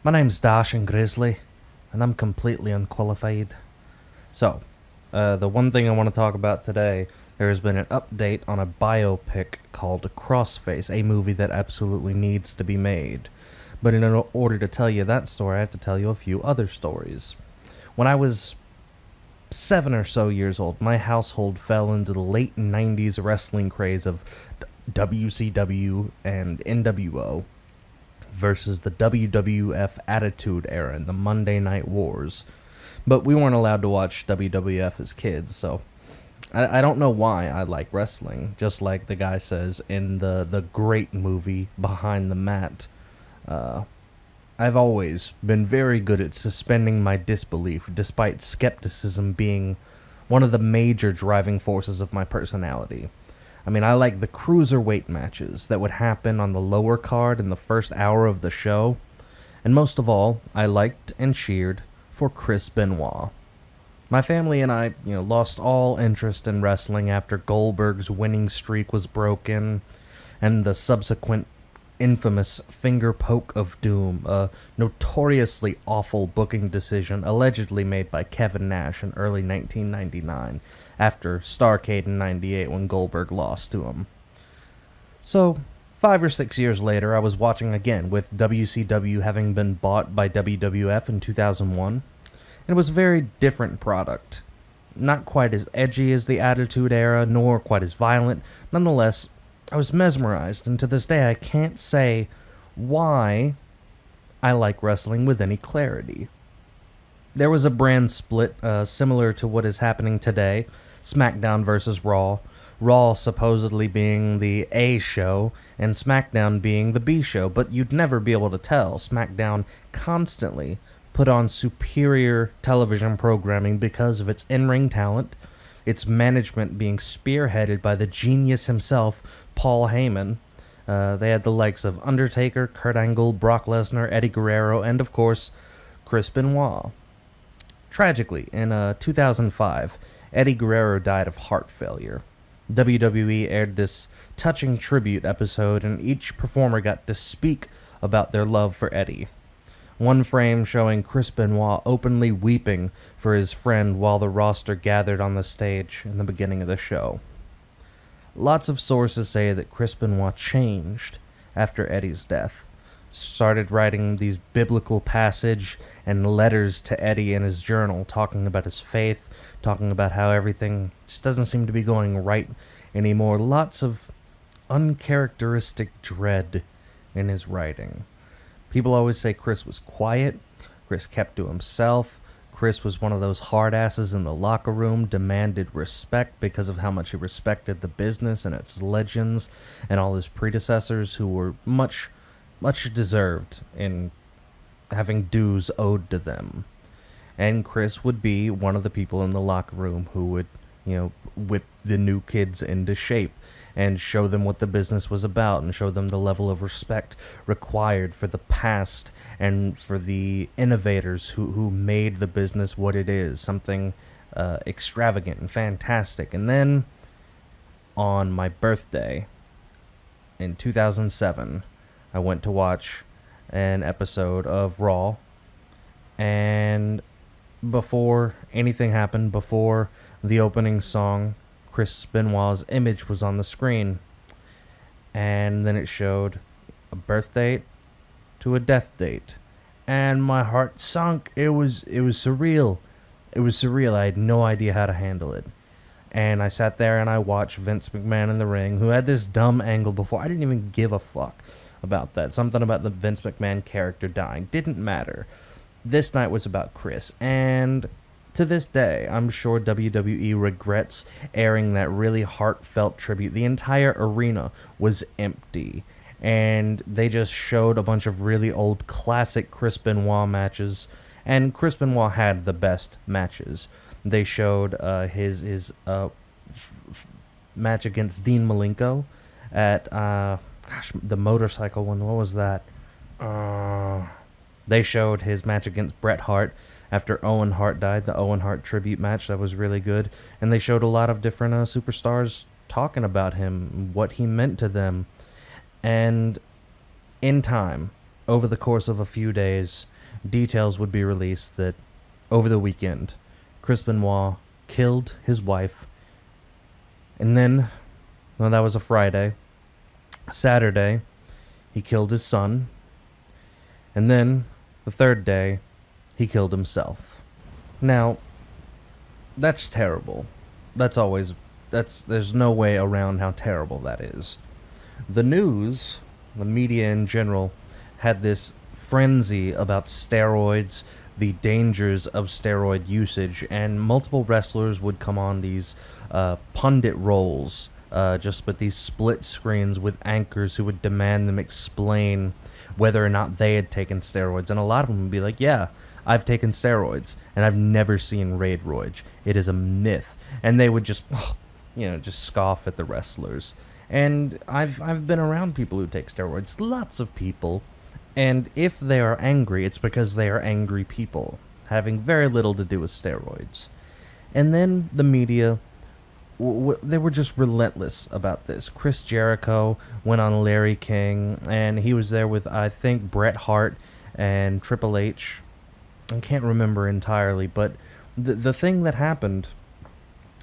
My name's Dash and Grizzly, and I'm completely unqualified. So, the one thing I want to talk about today, there has been an update on a biopic called Crossface, a movie that absolutely needs to be made. But in order to tell you that story, I have to tell you a few other stories. When I was 7 or so years old, my household fell into the late 90s wrestling craze of WCW and NWO versus the WWF Attitude Era and the Monday Night Wars. But we weren't allowed to watch WWF as kids, so I don't know why I like wrestling. Just like the guy says in the great movie Behind the Mat, uh, I've always been very good at suspending my disbelief, despite skepticism being one of the major driving forces of my personality. I mean, I like the cruiserweight matches that would happen on the lower card in the first hour of the show, and most of all, I liked and cheered for Chris Benoit. My family and I, lost all interest in wrestling after Goldberg's winning streak was broken and the subsequent infamous finger poke of doom, a notoriously awful booking decision allegedly made by Kevin Nash in early 1999 after Starrcade in 98 when Goldberg lost to him. So, 5 or 6 years later, I was watching again with WCW having been bought by WWF in 2001. And it was a very different product. Not quite as edgy as the Attitude Era, nor quite as violent. Nonetheless, I was mesmerized, and to this day I can't say why I like wrestling with any clarity. There was a brand split similar to what is happening today, SmackDown versus Raw. Raw supposedly being the A show, and SmackDown being the B show, but you'd never be able to tell. SmackDown constantly put on superior television programming because of its in-ring talent, its management being spearheaded by the genius himself, Paul Heyman. They had the likes of Undertaker, Kurt Angle, Brock Lesnar, Eddie Guerrero, and of course, Chris Benoit. Tragically, in 2005, Eddie Guerrero died of heart failure. WWE aired this touching tribute episode, and each performer got to speak about their love for Eddie. One frame showing Chris Benoit openly weeping for his friend while the roster gathered on the stage in the beginning of the show. Lots of sources say that Chris Benoit changed after Eddie's death, started writing these biblical passage and letters to Eddie in his journal, talking about his faith, talking about how everything just doesn't seem to be going right anymore. Lots of uncharacteristic dread in his writing. People always say Chris was quiet, Chris kept to himself, Chris was one of those hard asses in the locker room, demanded respect because of how much he respected the business and its legends and all his predecessors who were much deserved in having dues owed to them. And Chris would be one of the people in the locker room who would, whip the new kids into shape and show them what the business was about and show them the level of respect required for the past and for the innovators who made the business what it is, something extravagant and fantastic. And then on my birthday in 2007, I went to watch an episode of Raw, and before anything happened, before the opening song, Chris Benoit's image was on the screen, and then it showed a birth date to a death date, and my heart sunk. It was surreal. It was surreal. I had no idea how to handle it. And I sat there and I watched Vince McMahon in the ring, who had this dumb angle before. I didn't even give a fuck about that. Something about the Vince McMahon character dying didn't matter. This night was about Chris, and to this day, I'm sure WWE regrets airing that really heartfelt tribute. The entire arena was empty, and they just showed a bunch of really old classic Chris Benoit matches, and Chris Benoit had the best matches. They showed his match against Dean Malenko at the motorcycle one. What was that? They showed his match against Bret Hart after Owen Hart died, the Owen Hart tribute match. That was really good. And they showed a lot of different superstars talking about him, what he meant to them. And in time, over the course of a few days, details would be released that over the weekend, Chris Benoit killed his wife, and then, well, that was a Friday. Saturday, he killed his son, and then the third day, he killed himself. Now, that's terrible. There's no way around how terrible that is. The news, the media in general, had this frenzy about steroids, the dangers of steroid usage, and multiple wrestlers would come on these pundit roles, just with these split screens with anchors who would demand them explain whether or not they had taken steroids. And a lot of them would be like, yeah, I've taken steroids, and I've never seen Raidroid. It is a myth. And they would just, just scoff at the wrestlers. And I've been around people who take steroids, lots of people, and if they are angry, it's because they are angry people, having very little to do with steroids. And then the media, they were just relentless about this. Chris Jericho went on Larry King, and he was there with, I think, Bret Hart and Triple H. I can't remember entirely, but the thing that happened,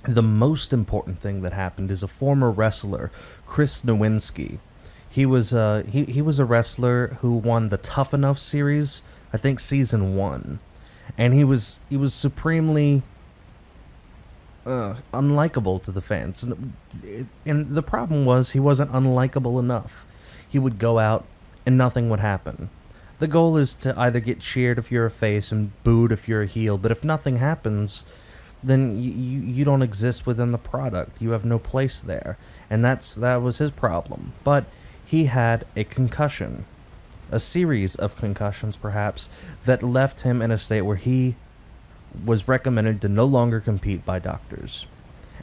the most important thing that happened, is a former wrestler, Chris Nowinski. He was a wrestler who won the Tough Enough series, I think season 1, and he was supremely unlikable to the fans. And the problem was he wasn't unlikable enough. He would go out and nothing would happen. The goal is to either get cheered if you're a face and booed if you're a heel, but if nothing happens, then you don't exist within the product. You have no place there. And that was his problem. But he had a concussion, a series of concussions perhaps, that left him in a state where he was recommended to no longer compete by doctors.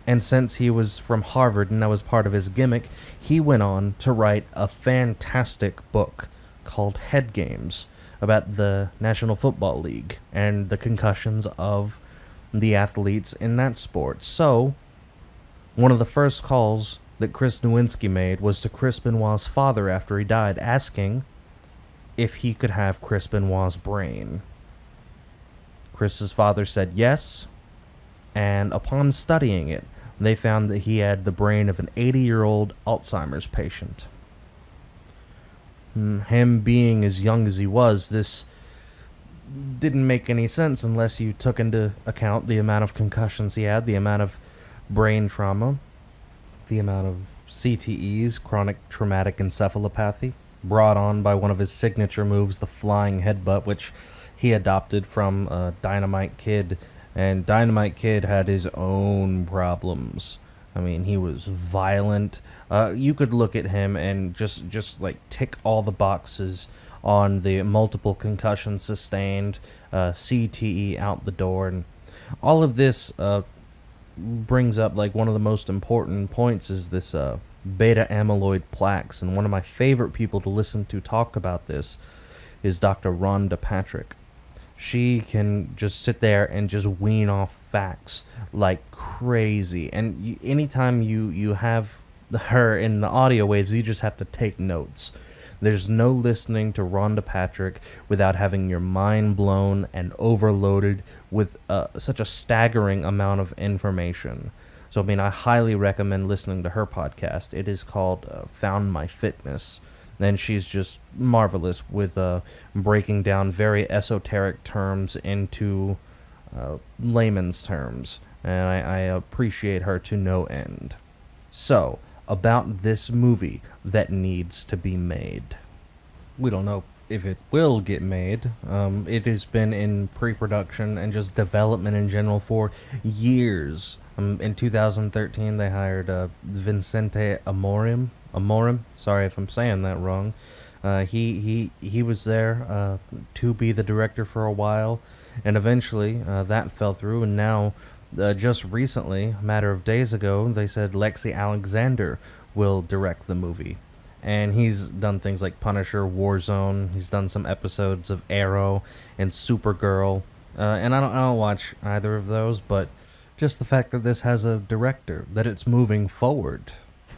And since he was from Harvard and that was part of his gimmick, he went on to write a fantastic book called Head Games about the National Football League and the concussions of the athletes in that sport. So, one of the first calls that Chris Nowinski made was to Chris Benoit's father after he died, asking if he could have Chris Benoit's brain. Chris's father said yes, and upon studying it, they found that he had the brain of an 80-year-old Alzheimer's patient. Him being as young as he was, this didn't make any sense unless you took into account the amount of concussions he had, the amount of brain trauma, the amount of CTEs, chronic traumatic encephalopathy, brought on by one of his signature moves, the flying headbutt, which he adopted from Dynamite Kid. And Dynamite Kid had his own problems. I mean, he was violent. You could look at him and just like tick all the boxes on the multiple concussions sustained, CTE out the door, and all of this brings up like one of the most important points is this beta amyloid plaques. And one of my favorite people to listen to talk about this is Dr. Rhonda Patrick. She can just sit there and just wean off facts like crazy. And anytime you have her in the audio waves, you just have to take notes. There's no listening to Rhonda Patrick without having your mind blown and overloaded with such a staggering amount of information. So, I mean, I highly recommend listening to her podcast. It is called Found My Fitness. And she's just marvelous with breaking down very esoteric terms into layman's terms. And I appreciate her to no end. So, about this movie that needs to be made. We don't know if it will get made. It has been in pre-production and just development in general for years. In 2013, they hired Vincente Amorim. Sorry if I'm saying that wrong. He was there to be the director for a while, and eventually that fell through, and now just recently, a matter of days ago, they said Lexi Alexander will direct the movie. And he's done things like Punisher, Warzone. He's done some episodes of Arrow and Supergirl. And I don't watch either of those, but just the fact that this has a director, that it's moving forward,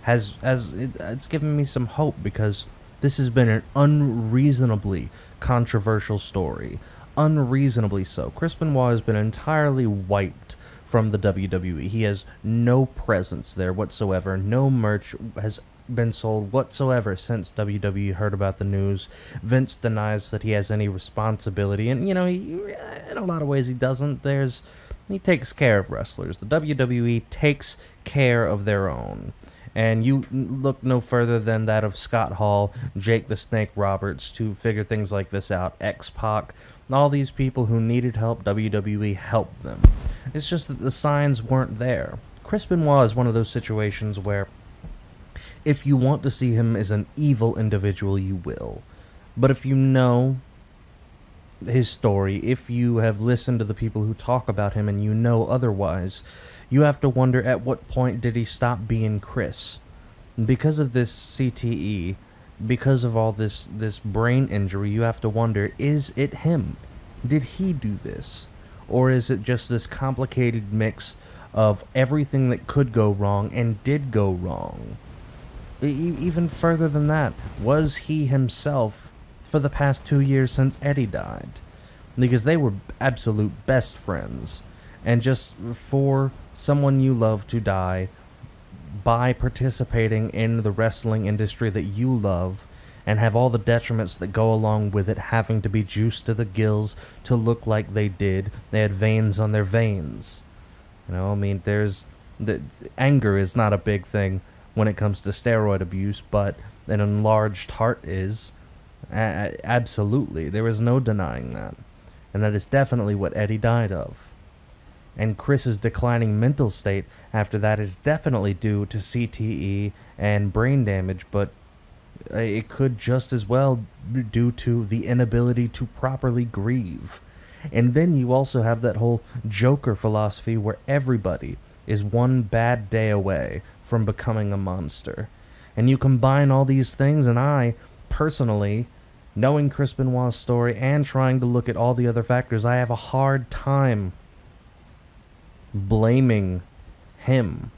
it's given me some hope, because This has been an unreasonably controversial story. Unreasonably so. Chris Benoit has been entirely wiped from the WWE. He has no presence there whatsoever. No merch has been sold whatsoever since WWE heard about the news. Vince denies that he has any responsibility, and in a lot of ways he doesn't. He takes care of wrestlers. The WWE takes care of their own. And you look no further than that of Scott Hall, Jake the Snake Roberts to figure things like this out. X-Pac, all these people who needed help, WWE helped them. It's just that the signs weren't there. Chris Benoit is one of those situations where if you want to see him as an evil individual, you will. But if you know his story, if you have listened to the people who talk about him and you know otherwise, you have to wonder at what point did he stop being Chris? Because of this CTE, because of all this brain injury, you have to wonder, is it him? Did he do this? Or is it just this complicated mix of everything that could go wrong and did go wrong? Even further than that, was he himself for the past 2 years since Eddie died? Because they were absolute best friends. And just for someone you love to die by participating in the wrestling industry that you love and have all the detriments that go along with it, having to be juiced to the gills to look like they did. They had veins on their veins. The anger is not a big thing when it comes to steroid abuse, but an enlarged heart is. Absolutely. There is no denying that. And that is definitely what Eddie died of. And Chris's declining mental state after that is definitely due to CTE and brain damage, but it could just as well be due to the inability to properly grieve. And then you also have that whole Joker philosophy where everybody is one bad day away from becoming a monster. And you combine all these things, and I, personally, knowing Chris Benoit's story and trying to look at all the other factors, I have a hard time blaming him.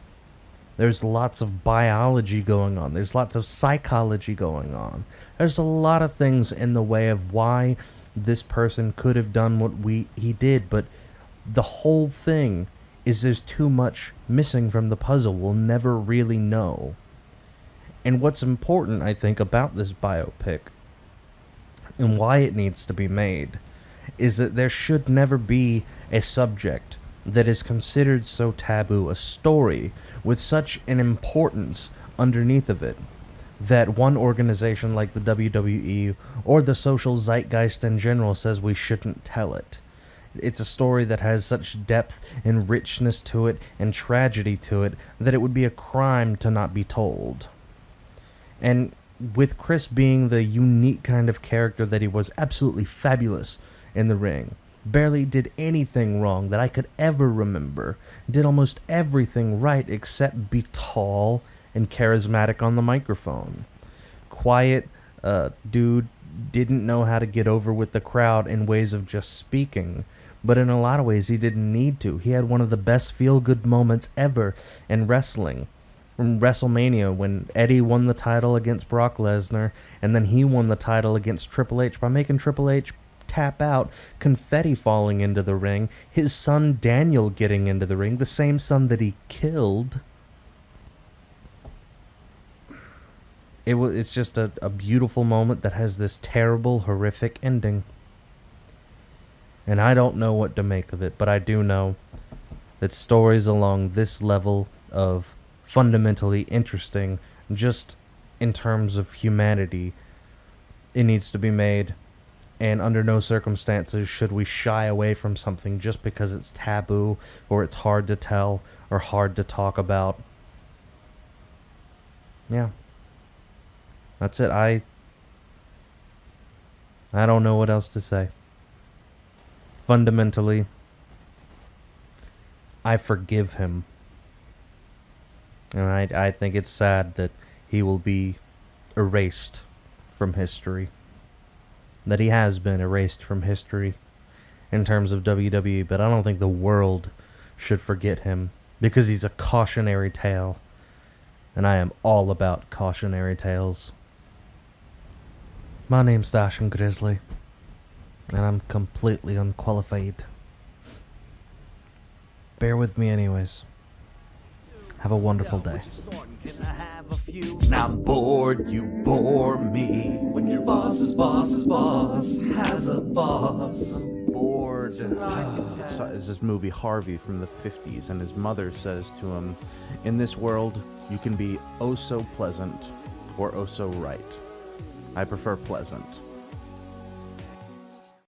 There's lots of biology going on. There's lots of psychology going on. There's a lot of things in the way of why this person could have done what he did, but the whole thing is there's too much missing from the puzzle. We'll never really know. And what's important, I think, about this biopic and why it needs to be made is that there should never be a subject that is considered so taboo, a story with such an importance underneath of it, that one organization like the WWE or the social zeitgeist in general says we shouldn't tell it. It's a story that has such depth and richness to it and tragedy to it that it would be a crime to not be told. And with Chris being the unique kind of character that he was, absolutely fabulous in the ring, barely did anything wrong that I could ever remember, did almost everything right except be tall and charismatic on the microphone. Quiet dude, didn't know how to get over with the crowd in ways of just speaking, but in a lot of ways he didn't need to. He had one of the best feel-good moments ever in wrestling. From WrestleMania, when Eddie won the title against Brock Lesnar, and then he won the title against Triple H by making Triple H tap out, confetti falling into the ring, his son Daniel getting into the ring, the same son that he killed. It's just a beautiful moment that has this terrible, horrific ending. And I don't know what to make of it, but I do know that stories along this level of fundamentally interesting, just in terms of humanity, it needs to be made. And under no circumstances should we shy away from something just because it's taboo or it's hard to tell or hard to talk about. Yeah. That's it. I don't know what else to say. Fundamentally, I forgive him. And I think it's sad that he will be erased from history. That he has been erased from history in terms of WWE, but I don't think the world should forget him because he's a cautionary tale. And I am all about cautionary tales. My name's Dashin Grizzly, and I'm completely unqualified. Bear with me anyways. Have a wonderful day. Now I'm bored, you bore me. When your boss's boss's boss has a boss. Bored. Is this movie Harvey from the 50s, and his mother says to him, in this world, you can be oh so pleasant or oh so right. I prefer pleasant.